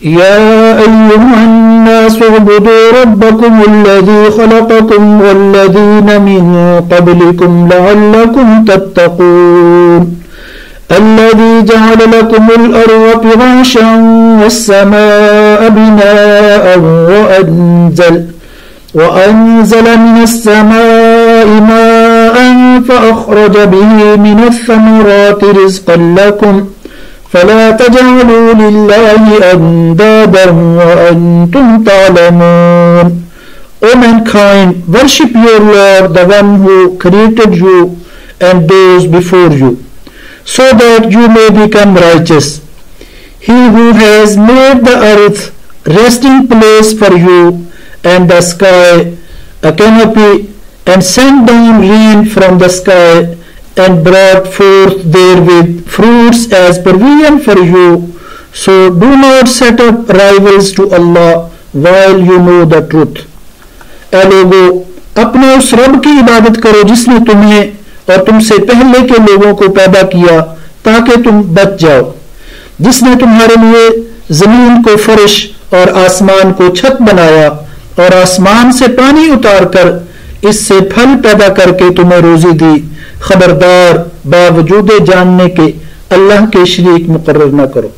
या अय्युहन्नास उअ्बुदू रब्बकुमुल्लज़ी खलक़कुम वल्लज़ीना मिन क़ब्लिकुम लअल्लकुम तत्तक़ून अल्लज़ी जअल लकुमुल अर्ज़ फ़िराशन वस्समाअ बिनाअन वअन्ज़ल मिनस्समाइ माअन फ़अख़रज बिही मिनस्समराति रिज़क़न लकुम फ़ला तजअलू लिल्लाहि अंदादन वअन्तुम तालमून. O mankind, worship your Lord, the one who created you and those before you, so that you may become righteous. He who has made the earth resting place for you and the sky a canopy, and sent down rain from the sky and brought forth therewith fruits as provision for you. So do not set up rivals to Allah while you know the truth. ऐ लोगो, अपने उस रब की इबादत करो जिसने तुम्हें और तुमसे पहले के लोगों को पैदा किया ताकि तुम बच जाओ, जिसने तुम्हारे लिए जमीन को फर्श और आसमान को छत बनाया और आसमान से पानी उतार कर इससे फल पैदा करके तुम्हें रोजी दी. खबरदार, बावजूद जानने के अल्लाह के शरीक मुकर्रर न करो.